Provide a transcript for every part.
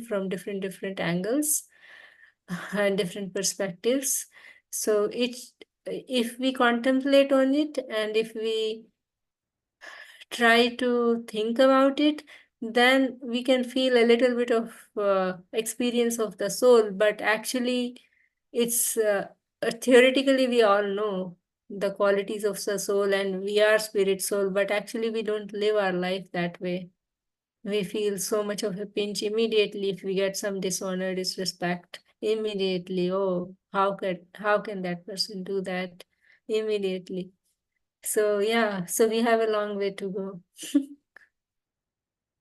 from different angles and different perspectives. So if we contemplate on it and if we try to think about it, then we can feel a little bit of experience of the soul. But actually, it's theoretically we all know the qualities of the soul and we are spirit soul, but actually we don't live our life that way. We feel so much of a pinch immediately if we get some dishonor, disrespect. Immediately, oh, how can that person do that? Immediately. So yeah, so we have a long way to go.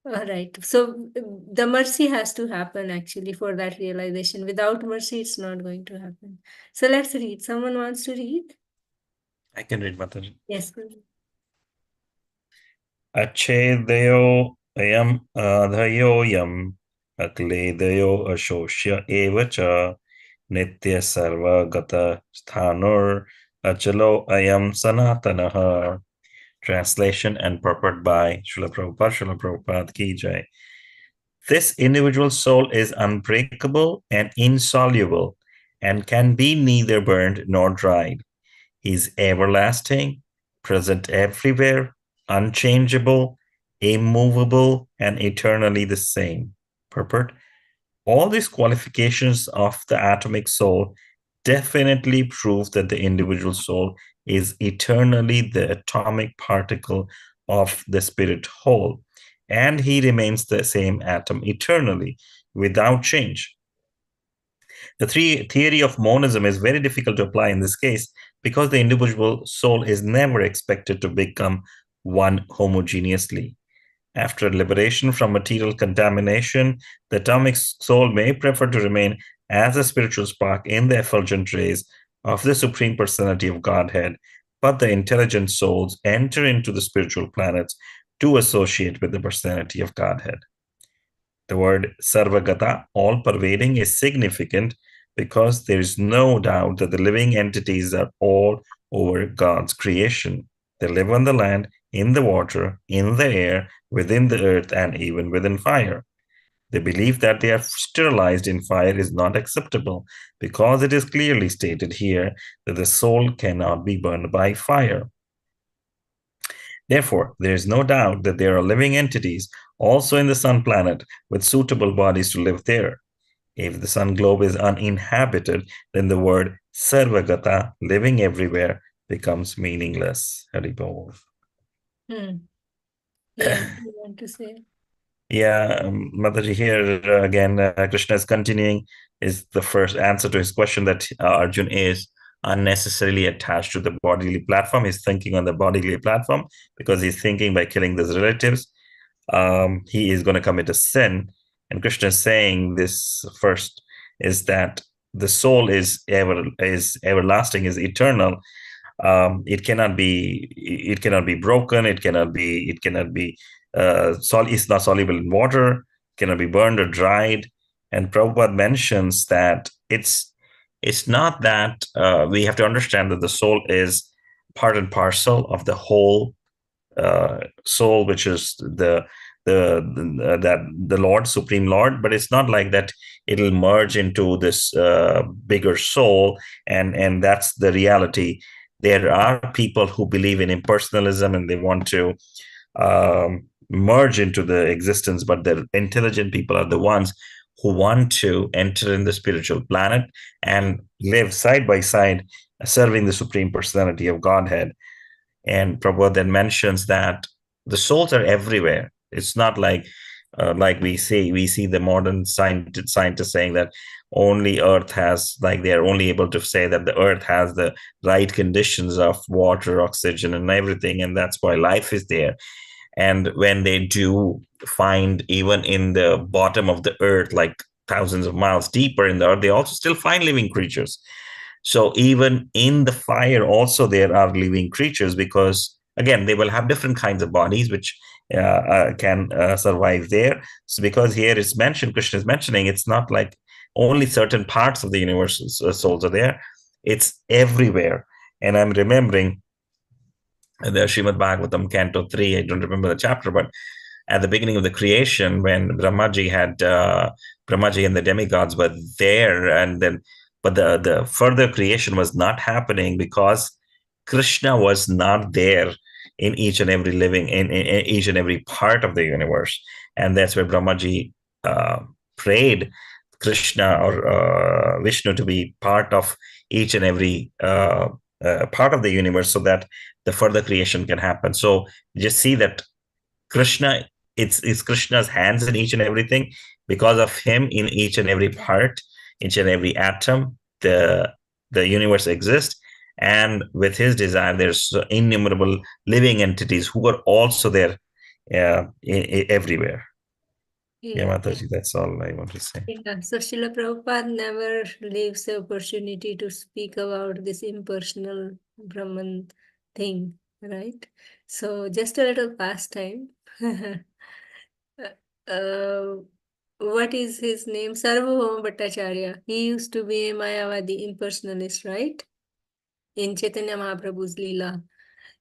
All right. So the mercy has to happen actually for that realization. Without mercy, it's not going to happen. So let's read. Someone wants to read? I can read, Mataji. Yes, please. Achedeo ayam adhayoyam akledayo ashoshya evacha nitya sarva gata sthanur achalo ayam sanatanaha. Translation and purport by Srila Prabhupada. Srila Prabhupada ki jai. This individual soul is unbreakable and insoluble and can be neither burned nor dried. He is everlasting, present everywhere, unchangeable, immovable, and eternally the same. Purport. All these qualifications of the atomic soul definitely prove that the individual soul is eternally the atomic particle of the spirit whole, and he remains the same atom eternally without change. The theory of monism is very difficult to apply in this case because the individual soul is never expected to become one homogeneously. After liberation from material contamination, the atomic soul may prefer to remain as a spiritual spark in the effulgent rays of the Supreme Personality of Godhead, but the intelligent souls enter into the spiritual planets to associate with the Personality of Godhead. The word sarvagata, all pervading, is significant because there is no doubt that the living entities are all over God's creation. They live on the land, in the water, in the air, within the earth, and even within fire. The belief that they are sterilized in fire is not acceptable because it is clearly stated here that the soul cannot be burned by fire. Therefore, there is no doubt that there are living entities also in the sun planet with suitable bodies to live there. If the sun globe is uninhabited, then the word sarvagata, living everywhere, becomes meaningless. Haribol. Hmm. Yes, you want to say? Yeah, Mataji, here again, Krishna is continuing. Is the first answer to his question that Arjun is unnecessarily attached to the bodily platform. He's thinking on the bodily platform because he's thinking by killing his relatives, he is going to commit a sin. And Krishna is saying this first is that the soul is everlasting, is eternal. It cannot be broken. It's not soluble in water, cannot be burned or dried. And Prabhupada mentions that it's not that we have to understand that the soul is part and parcel of the whole soul, which is the Lord, Supreme Lord. But it's not like that. It'll merge into this bigger soul, and that's the reality. There are people who believe in impersonalism and they want to merge into the existence, but the intelligent people are the ones who want to enter in the spiritual planet and live side by side, serving the Supreme Personality of Godhead. And Prabhupada then mentions that the souls are everywhere. It's not like we see the modern scientists saying that only Earth has, like, they are only able to say that the Earth has the right conditions of water, oxygen, and everything, and that's why life is there. And when they do find, even in the bottom of the Earth, like thousands of miles deeper in the Earth, they also still find living creatures. So even in the fire, also there are living creatures because again they will have different kinds of bodies which can survive there. So because here it's mentioned, Krishna is mentioning, it's not like only certain parts of the universe souls are there; it's everywhere. And I'm remembering the Srimad Bhagavatam, Canto 3. I don't remember the chapter, but at the beginning of the creation, when Brahmaji and the demigods were there, and then but the further creation was not happening because Krishna was not there in each and every living in each and every part of the universe, and that's where Brahmaji prayed Krishna or Vishnu to be part of each and every part of the universe, so that the further creation can happen. So just see that Krishna, it's Krishna's hands in each and everything. Because of him, in each and every part, each and every atom, the universe exists. And with his desire, there's innumerable living entities who are also there everywhere. Yeah, Yeah. Mataji, that's all I want to say. Yeah. So Srila Prabhupada never leaves the opportunity to speak about this impersonal Brahman thing, right? So just a little pastime. uh, what is his name? Sarvabhauma Bhattacharya. He used to be a Mayavadi impersonalist, right? In Chaitanya Mahaprabhu's Leela.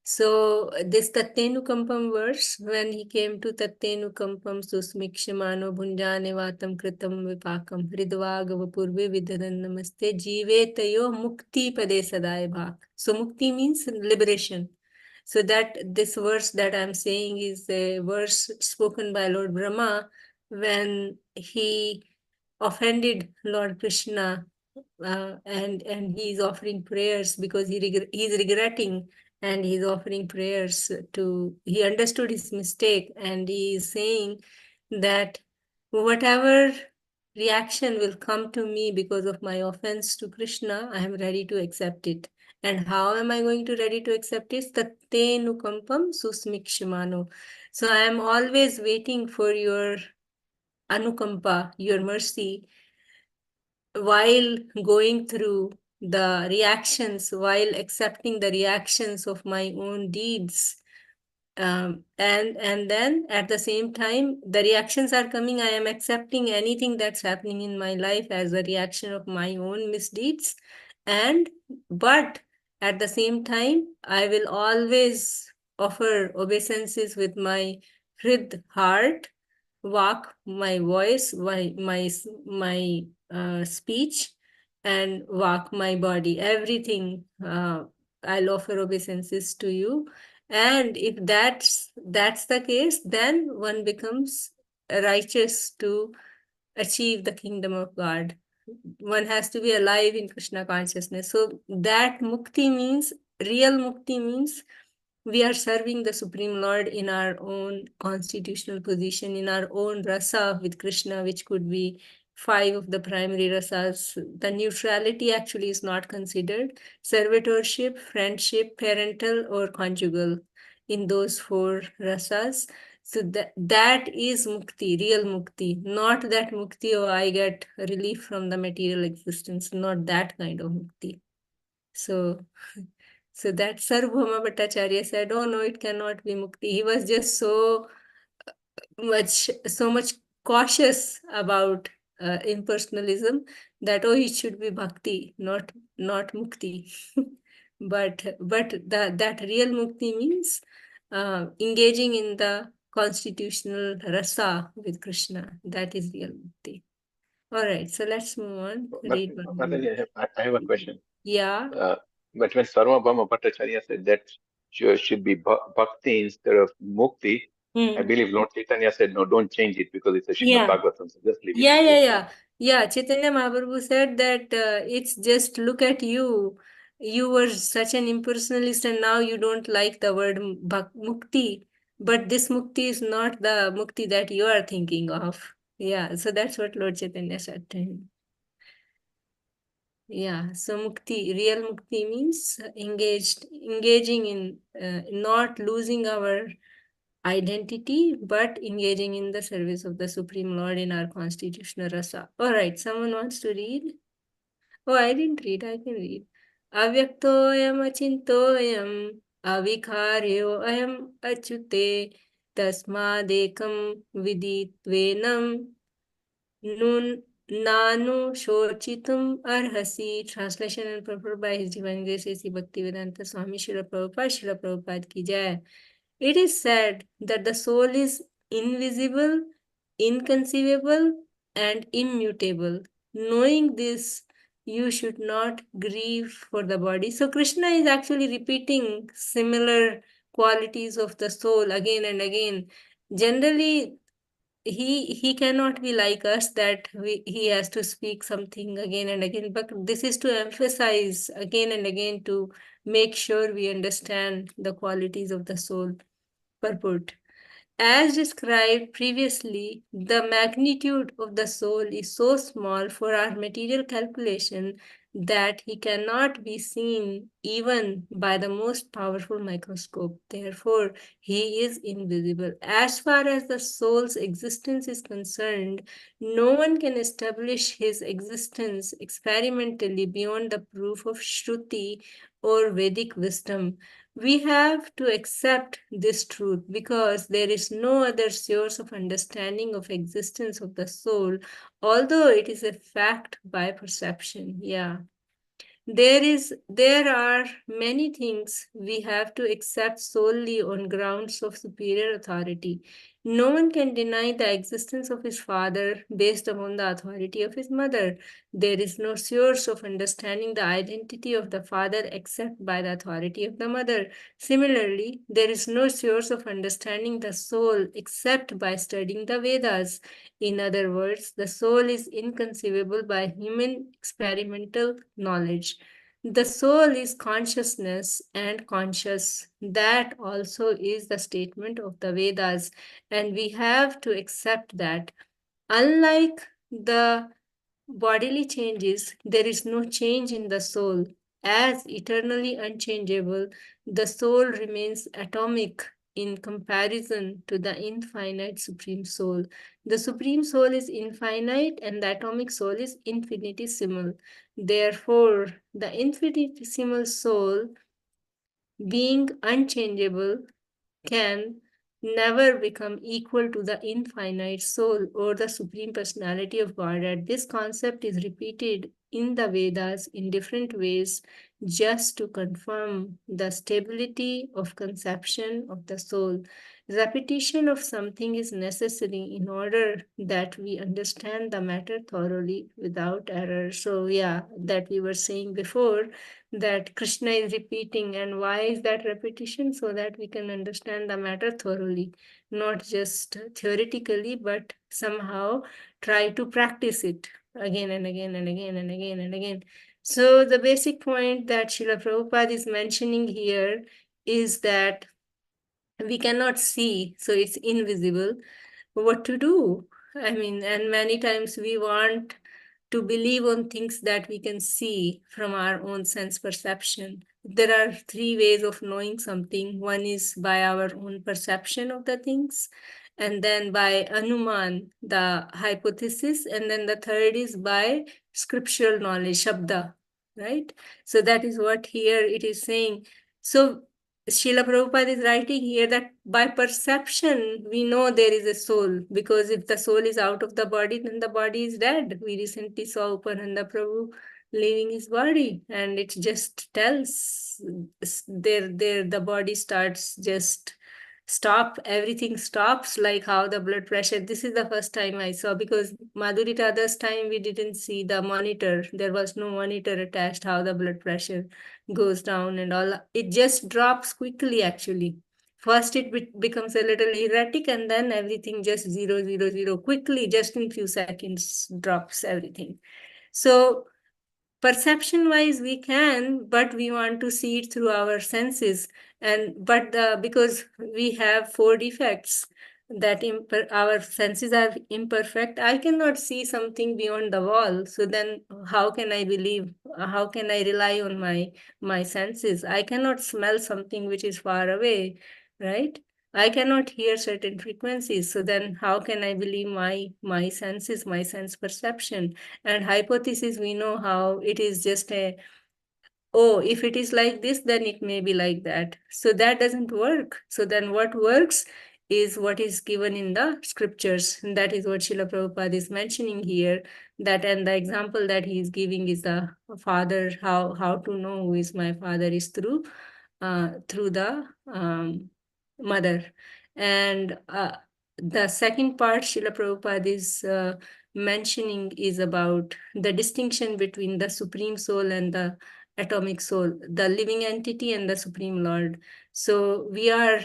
So this Tattenukampam verse, when he came to Tattenukampam susmikshmano bhunjane vatam kritam vipakam hridvagava purve vidadan namaste jivetayo mukti pade sadai bhak. So mukti means liberation. So that this verse that I'm saying is a verse spoken by Lord Brahma when he offended Lord Krishna, and he's offering prayers because he's regretting, and he's offering prayers to, he understood his mistake, and he is saying that whatever reaction will come to me because of my offense to Krishna, I am ready to accept it. And how am I going to ready to accept it? Tatte nukampam susmikshmano. So I am always waiting for your anukampa, your mercy, while going through the reactions, while accepting the reactions of my own deeds. And then at the same time, the reactions are coming. I am accepting anything that's happening in my life as a reaction of my own misdeeds. And but at the same time, I will always offer obeisances with my hrid heart, walk, my voice, my speech, and walk my body. Everything I'll offer obeisances to you. And if that's the case, then one becomes righteous to achieve the kingdom of God. One has to be alive in Krishna consciousness. So that mukti means, real mukti means we are serving the Supreme Lord in our own constitutional position, in our own rasa with Krishna, which could be 5 of the primary rasas. The neutrality actually is not considered. Servitorship, friendship, parental, or conjugal in those 4 rasas. So that is mukti, real mukti, not that mukti, oh, I get relief from the material existence, not that kind of mukti. So, so that Sarvabhauma Bhattacharya said, oh no, it cannot be mukti. He was just so much cautious about impersonalism that, oh, it should be bhakti, not mukti. But that real mukti means engaging in the constitutional rasa with Krishna. That is real mukti. All right, so let's move on. But Read one more. Mataji, I have a question. Yeah. But when Sarvabhauma Bhattacharya said that should be bhakti instead of mukti, I Hmm. believe Lord Chaitanya said, no, don't change it because it's a Srimad Yeah. Bhagavatam, so just leave it Yeah, the yeah, same. yeah. Yeah, Chaitanya Mahaprabhu said that it's just look at you. You were such an impersonalist and now you don't like the word mukti. But this mukti is not the mukti that you are thinking of. Yeah, so that's what Lord Chaitanya said to him. Yeah, so mukti, real mukti means engaging in not losing our identity, but engaging in the service of the Supreme Lord in our constitutional rasa. All right, someone wants to read? Oh, I didn't read, I can read. Avyaktoyam achintoyam avikaryo ayam achute tasmadekam viditvenam nun nanu shochitum arhasi. Translation and purport by His Divine Grace A.C. Bhaktivedanta Swami Srila Prabhupada, Srila Prabhupada ki jai. It is said that the soul is invisible, inconceivable, and immutable. Knowing this, you should not grieve for the body. So Krishna is actually repeating similar qualities of the soul again and again. Generally, he cannot be like us that he has to speak something again and again, but this is to emphasize again and again to make sure we understand the qualities of the soul. Purport. As described previously, the magnitude of the soul is so small for our material calculation that he cannot be seen even by the most powerful microscope. Therefore, he is invisible. As far as the soul's existence is concerned, no one can establish his existence experimentally beyond the proof of Shruti or Vedic wisdom. We have to accept this truth because there is no other source of understanding of existence of the soul, although it is a fact by perception. Yeah. There are many things we have to accept solely on grounds of superior authority. No one can deny the existence of his father based upon the authority of his mother. There is no source of understanding the identity of the father except by the authority of the mother. Similarly, there is no source of understanding the soul except by studying the Vedas. In other words, the soul is inconceivable by human experimental knowledge. The soul is consciousness and conscious. That also is the statement of the Vedas, and we have to accept that. Unlike the bodily changes, there is no change in the soul. As eternally unchangeable, the soul remains atomic in comparison to the infinite Supreme Soul. The Supreme Soul is infinite and the atomic soul is infinitesimal. Therefore, the infinitesimal soul, being unchangeable, can never become equal to the infinite soul or the supreme personality of Godhead. This concept is repeated in the Vedas in different ways just to confirm the stability of conception of the soul. Repetition of something is necessary in order that we understand the matter thoroughly without error. So, yeah, that we were saying before, that Krishna is repeating. And why is that repetition? So that we can understand the matter thoroughly, not just theoretically, but somehow try to practice it again and again and again and again and again. So the basic point that Srila Prabhupada is mentioning here is that we cannot see, so it's invisible. What to do? I mean, and many times we want to believe on things that we can see from our own sense perception. There are three ways of knowing something. One is by our own perception of the things, and then by anuman, the hypothesis, and then the third is by scriptural knowledge, shabda, right? So that is what here it is saying. So Srila Prabhupada is writing here that by perception, we know there is a soul, because if the soul is out of the body, then the body is dead. We recently saw Upananda Prabhu leaving his body, and it just tells there the body starts just stop, everything stops, like how the blood pressure. This is the first time I saw, because Madhuri Radha's time we didn't see the monitor. There was no monitor attached, how the blood pressure goes down and all. It just drops quickly actually. First it becomes a little erratic, and then everything just 0, 0, 0 quickly, just in few seconds drops everything. So perception wise we can, but we want to see it through our senses. And because we have four defects, that our senses are imperfect, I cannot see something beyond the wall. So then how can I believe, how can I rely on my senses? I cannot smell something which is far away, right? I cannot hear certain frequencies. So then how can I believe my senses, my sense perception? And hypothesis, we know how it is just a, oh, if it is like this, then it may be like that. So that doesn't work. So then what works is what is given in the scriptures. And that is what Srila Prabhupada is mentioning here. That, and the example that he is giving is the father, how to know who is my father is through the mother. And the second part Srila Prabhupada is mentioning is about the distinction between the Supreme Soul and the atomic soul, the living entity and the Supreme Lord. So we are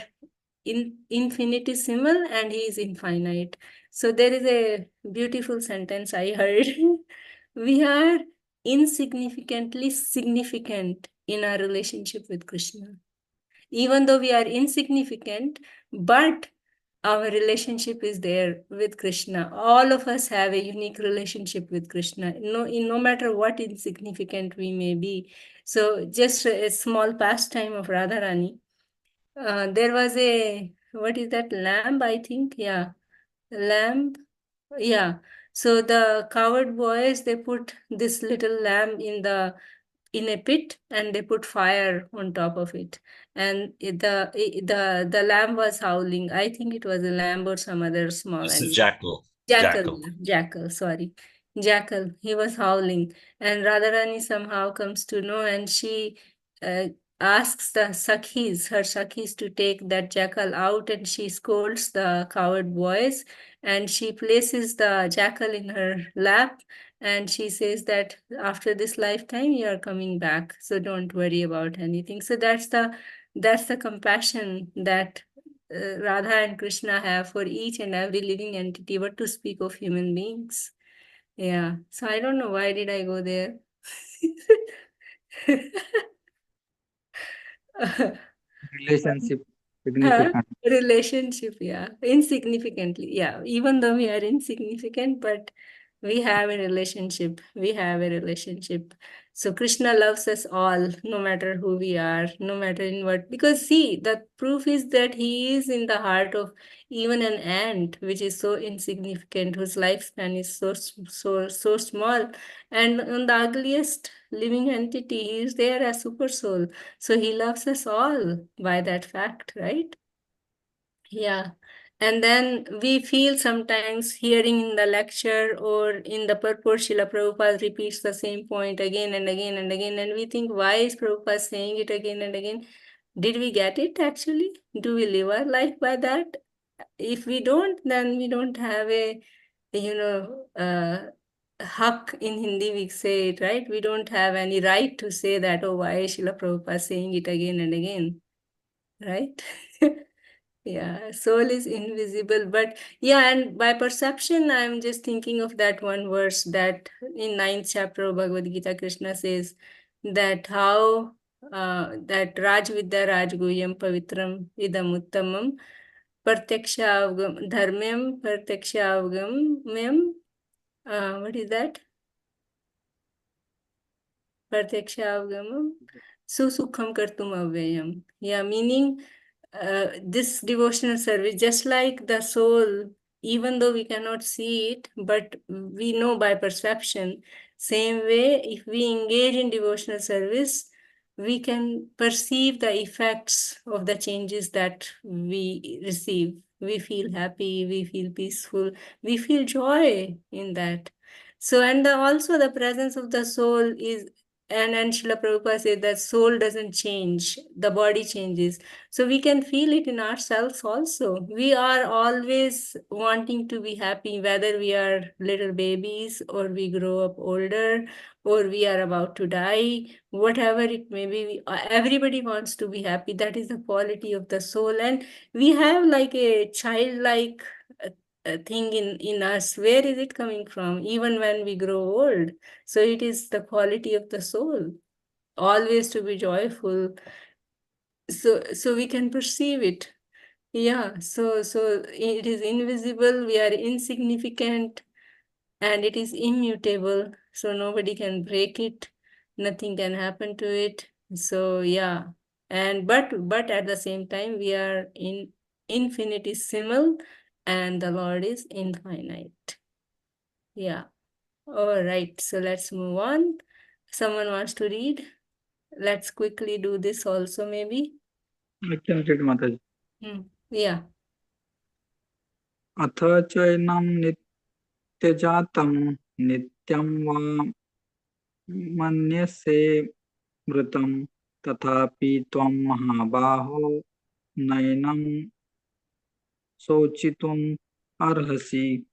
infinitesimal and he is infinite. So there is a beautiful sentence I heard. We are insignificantly significant in our relationship with Krishna. Even though we are insignificant, but our relationship is there with Krishna. All of us have a unique relationship with Krishna, no matter what insignificant we may be. So just a small pastime of Radharani. There was what is that, lamb, I think? Yeah, lamb. Yeah. So the coward boys, they put this little lamb in a pit and they put fire on top of it, and the lamb was howling. I think it was a lamb or some other small It's a animal. jackal. Jackal, jackal, sorry. Jackal, he was howling. And Radharani somehow comes to know, and she uh, asks her Sakhis to take that jackal out, and she scolds the coward boys, and she places the jackal in her lap, and she says that after this lifetime you are coming back, so don't worry about anything. So that's the compassion that Radha and Krishna have for each and every living entity, what to speak of human beings. Yeah. So I don't know why did I go there. Relationship Huh? significant. Relationship, yeah. Insignificantly, yeah. Even though we are insignificant, but we have a relationship. We have a relationship. So Krishna loves us all, no matter who we are, no matter in what. Because see, the proof is that he is in the heart of even an ant, which is so insignificant, whose lifespan is so small. And on the ugliest living entity, he is there as super soul. So he loves us all by that fact, right? Yeah. And then we feel sometimes hearing in the lecture or in the purport, Srila Prabhupada repeats the same point again and again and again. And we think, why is Prabhupada saying it again and again? Did we get it actually? Do we live our life by that? If we don't, then we don't have you know, hak in Hindi, we say it, right? We don't have any right to say that, oh, why is Srila Prabhupada saying it again and again, right? Yeah, soul is invisible, but yeah, and by perception, I'm just thinking of that one verse that in ninth chapter of Bhagavad Gita, Krishna says that how that Raj Vidya Raj Guhyam Pavitram Idam Uttamam Pratyaksha Dharmyam Pratyaksha what is that? Pratyaksha Susukham Kartum Avyayam. Yeah, meaning this devotional service, just like the soul, even though we cannot see it, but we know by perception, same way, if we engage in devotional service, we can perceive the effects of the changes that we receive. We feel happy, we feel peaceful, we feel joy in that. So, and also the presence of the soul is, and Srila Prabhupada said that soul doesn't change, the body changes. So we can feel it in ourselves also. We are always wanting to be happy, whether we are little babies or we grow up older or we are about to die, whatever it may be. Everybody wants to be happy. That is the quality of the soul. And we have like a childlike thing in us. Where is it coming from? Even when we grow old. So it is the quality of the soul, always to be joyful, so we can perceive it. Yeah, so it is invisible, we are insignificant, and it is immutable, so nobody can break it, nothing can happen to it. So yeah, and but at the same time we are in infinitesimal and the Lord is infinite. Yeah. All right, so let's move on. Someone wants to read? Let's quickly do this also, maybe. I can read Mataji. Yeah. अथ चैनं नित्यजातं नित्यं वा मन्यसे मृतं तथापि त्वं महाबाहो नैनं सोचितुम arhasi.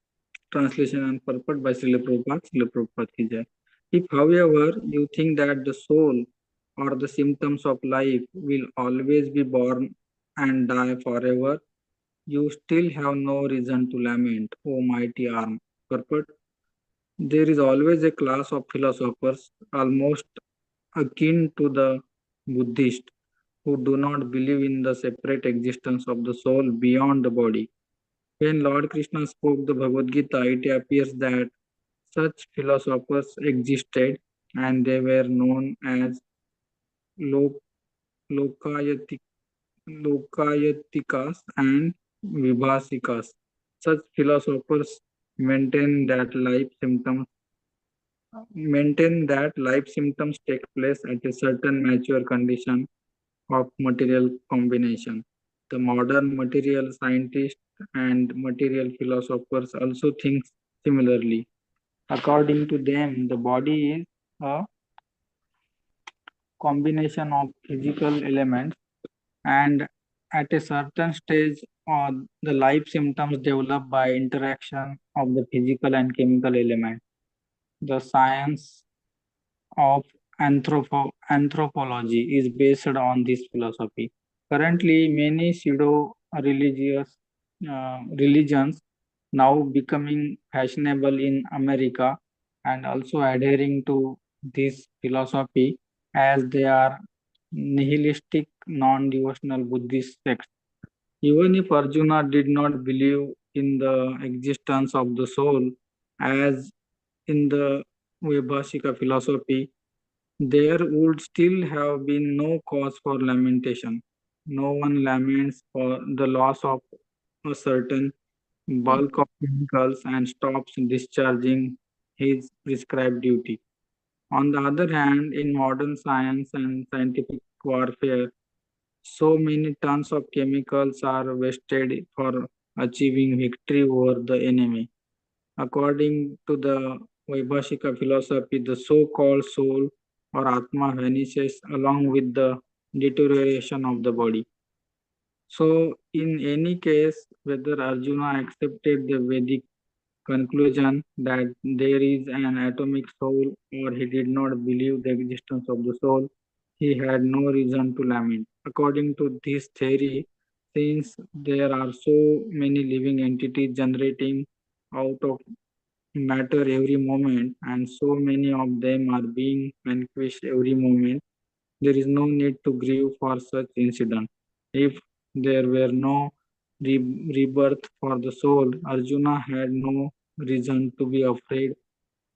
Translation and purport by Srila Prabhupada. Srila Prabhupada ki jai. If, however, you think that the soul or the symptoms of life will always be born and die forever, you still have no reason to lament, O mighty arm. Purport. There is always a class of philosophers, almost akin to the Buddhist, who do not believe in the separate existence of the soul beyond the body. When Lord Krishna spoke the Bhagavad Gita, it appears that such philosophers existed and they were known as Lok- Lokayati- Lokayatikas and Vibhasikas. Such philosophers maintain that life symptoms take place at a certain mature condition of material combination. The modern material scientists and material philosophers also think similarly. According to them, the body is a combination of physical elements, and at a certain stage, the life symptoms develop by interaction of the physical and chemical elements. The science of anthropology is based on this philosophy. Currently, many pseudo-religious religions now becoming fashionable in America and also adhering to this philosophy as they are nihilistic, non-devotional Buddhist sects. Even if Arjuna did not believe in the existence of the soul, as in the Vaibhashika philosophy, there would still have been no cause for lamentation. No one laments for the loss of a certain bulk of chemicals and stops discharging his prescribed duty. On the other hand, in modern science and scientific warfare, so many tons of chemicals are wasted for achieving victory over the enemy. According to the Vaibhashika philosophy, the so-called soul or Atma vanishes along with the deterioration of the body. So, in any case, whether Arjuna accepted the Vedic conclusion that there is an atomic soul or he did not believe the existence of the soul, he had no reason to lament. According to this theory, since there are so many living entities generating out of matter every moment, and so many of them are being vanquished every moment, there is no need to grieve for such incident. If there were no rebirth for the soul, Arjuna had no reason to be afraid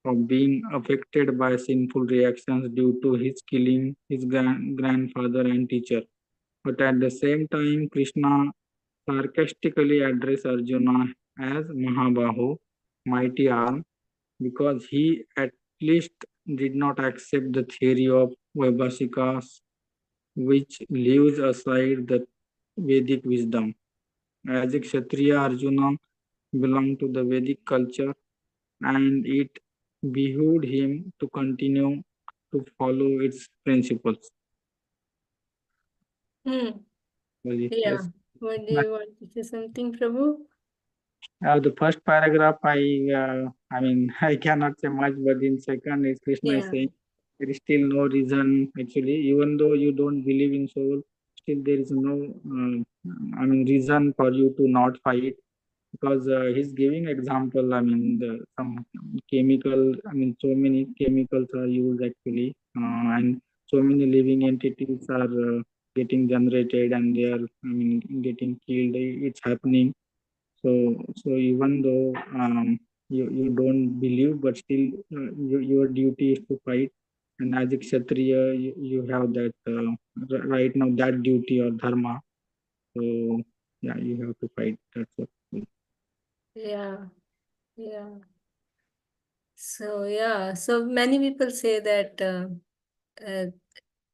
of being affected by sinful reactions due to his killing his grandfather and teacher. But at the same time, Krishna sarcastically addressed Arjuna as Mahabahu, mighty arm, because he at least did not accept the theory of Vaibhasikas, which leaves aside the Vedic wisdom. As a Kshatriya, Arjuna belonged to the Vedic culture and it behooved him to continue to follow its principles. Hmm. Well, Yeah. yes. What do you want to say something, Prabhu? The first paragraph, I mean, I cannot say much, but in second, is Krishna is Yeah. saying there is still no reason actually, even though you don't believe in soul, still there is no, reason for you to not fight because he's giving example. I mean, some chemical. I mean, so many chemicals are used actually, and so many living entities are getting generated, and they are, I mean, getting killed. It's happening. So even though you don't believe, but still your duty is to fight. And as a Kshatriya, you have that right now that duty or dharma. So yeah, you have to fight. That's what. Yeah. Yeah. So yeah. So many people say that uh,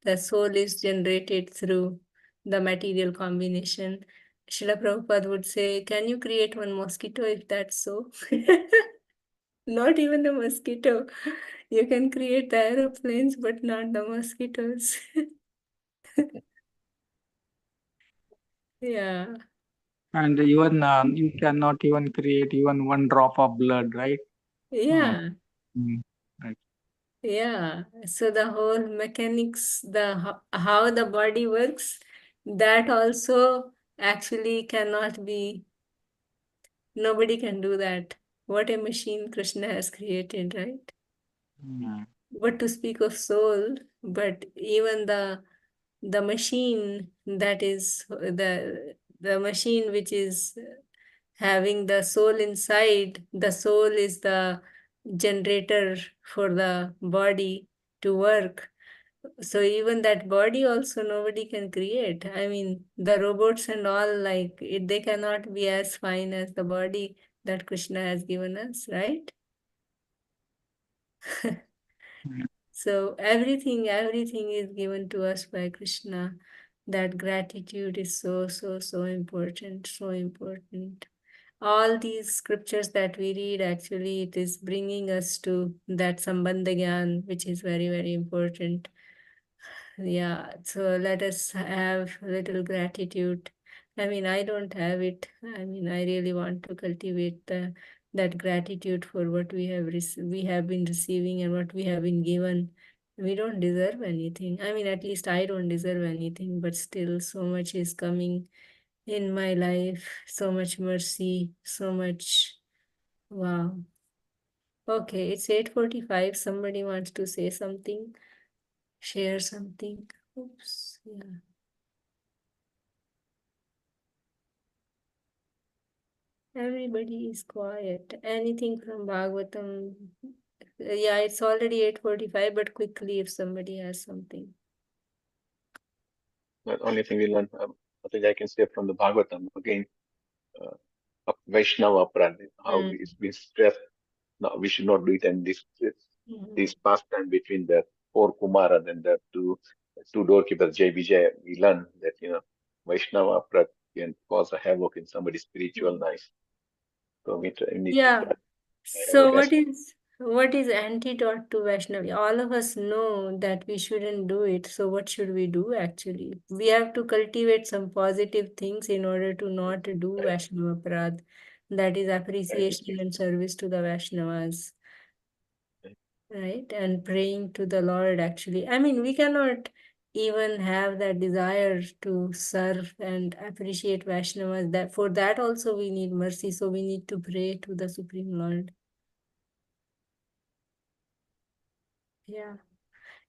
the soul is generated through the material combination. Srila Prabhupada would say, can you create one mosquito if that's so? Not even the mosquito. You can create the aeroplanes, but not the mosquitoes. Yeah. And even you cannot even create even one drop of blood, right? Yeah. Mm, right. Yeah, so the whole mechanics, how the body works, that also actually cannot be, nobody can do that. What a machine Krishna has created, right? Mm. What to speak of soul, but even the machine that is the machine which is having the soul inside, the soul is the generator for the body to work. So even that body also nobody can create. I mean, the robots and all, like they cannot be as fine as the body that Krishna has given us, right? Mm. So everything is given to us by Krishna. That gratitude is so, so, so important, so important. All these scriptures that we read, actually, it is bringing us to that Sambandha Gyan, which is very, very important. Yeah, so let us have a little gratitude. I mean, I don't have it. I mean, I really want to cultivate that gratitude for what we have been receiving and what we have been given. We don't deserve anything. I mean, at least I don't deserve anything, but still, so much is coming in my life. So much mercy, so much. Wow. Okay, it's 8:45. Somebody wants to say something, share something. Oops. Yeah. Everybody is quiet. Anything from Bhagavatam? Yeah, it's already 8:45, but quickly if somebody has something. The only thing we learn, I think I can say from the Bhagavatam again, Vaishnava Aparadha, how Mm. it's been stressed. No, we should not do it. And this Mhm. pastime between the four Kumaras and the two doorkeepers, Jai Vijay, we learn that Vaishnava Aparadha can cause a havoc in somebody's spiritual Mm. life. So we need to Yeah. try to So avoid as much. what is antidote to Vaishnavi? All of us know that we shouldn't do it. So what should we do actually? We have to cultivate some positive things in order to not do Right, Vaishnava Parad. That is right, appreciation and service to the Vaishnavas. right. Right? And praying to the Lord, actually. I mean, we cannot even have that desire to serve and appreciate Vaishnavas. That for that also we need mercy. So we need to pray to the Supreme Lord. Yeah.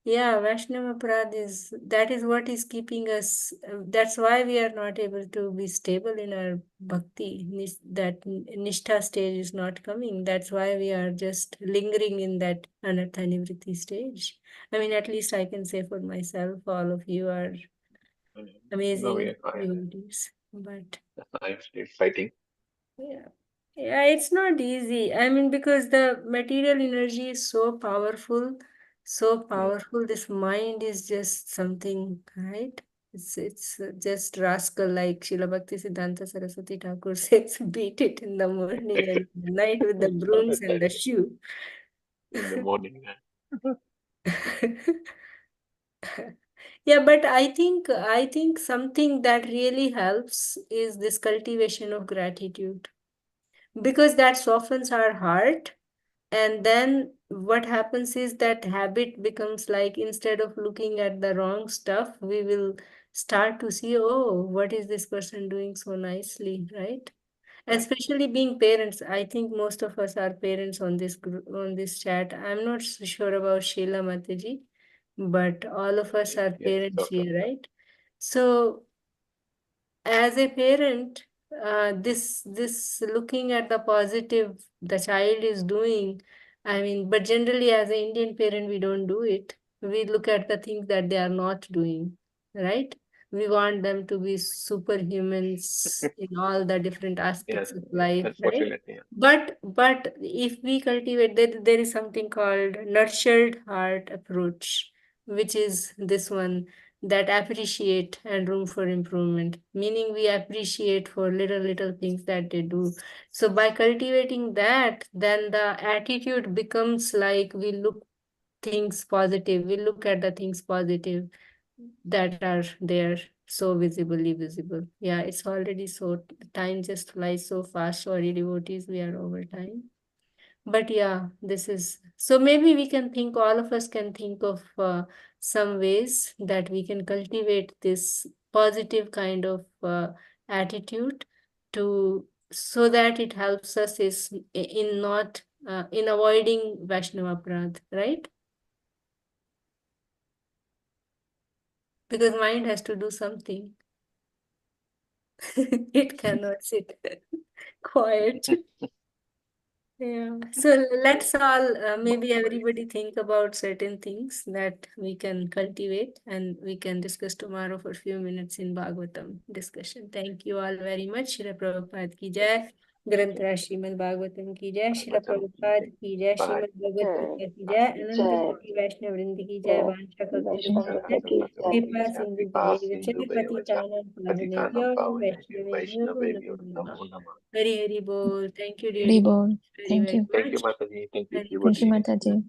Yeah, Vaishnava Aparadh that is what is keeping us. That's why we are not able to be stable in our bhakti. That nishtha stage is not coming. That's why we are just lingering in that anartha nivritti stage. I mean, at least I can say for myself, all of you are No, amazing yeah, devotees. But I'm still fighting. yeah. Yeah, it's not easy. I mean, because the material energy is so powerful, so Mm. powerful. This mind is just something, right? It's just rascal, like Srila Bhakti Siddhanta Saraswati Thakur says, beat it in the morning and at night with the Not brooms at and night, the shoe. in the morning. Yeah, but I think something that really helps is this cultivation of gratitude, because that softens our heart. And then what happens is that habit becomes like, instead of looking at the wrong stuff, we will start to see, oh, what is this person doing so nicely, right? Right. Especially being parents. I think most of us are parents on this group, on this chat. I'm not so sure about Sheila Mataji, but all of us are Yes, parents sort of. here, right? So as a parent, this looking at the positive the child is doing. I mean, but generally as an Indian parent, we don't do it. We look at the things that they are not doing, right? We want them to be superhumans in all the different Yeah, aspects of yeah, life, right? unfortunately, yeah. But if we cultivate that, there is something called nurtured heart approach, which is this one, that appreciate and room for improvement, meaning we appreciate for little things that they do. So by cultivating that, then the attitude becomes like, we look things positive, we look at the things positive that are there. so visibly visible. Yeah, it's already so, time just flies so fast. Sorry, devotees, we are over time. But yeah, this is, so maybe we can think, all of us can think of some ways that we can cultivate this positive kind of attitude to, so that it helps us is in not in avoiding Vaishnava Prad, right? Because mind has to do something. It cannot sit quiet. Yeah. So let's all, maybe everybody think about certain things that we can cultivate, and we can discuss tomorrow for a few minutes in Bhagavatam discussion. Thank you all very much. Srila Prabhupada ki jai. Granth Raj Srimad Bhagavatam ki jai. Srila Prabhupada ki jai. Bye. Srimad Bhagavad Gita ki jai. Ananta Koti Vaishnav Vrind ki jai. Vansha Kalpataru ki jai. Kripa Sindhu Devi Vachai Pati Tanan Pavanebhyo Vaishnavebhyo Namo Namah. Namo Namah. Hari Hari Bol. Thank you, dear Hari devotees, Bol. very, Thank very you. Thank you, much. Mataji. Thank you, Hari Thank you, Devotees. Krishna. Mataji.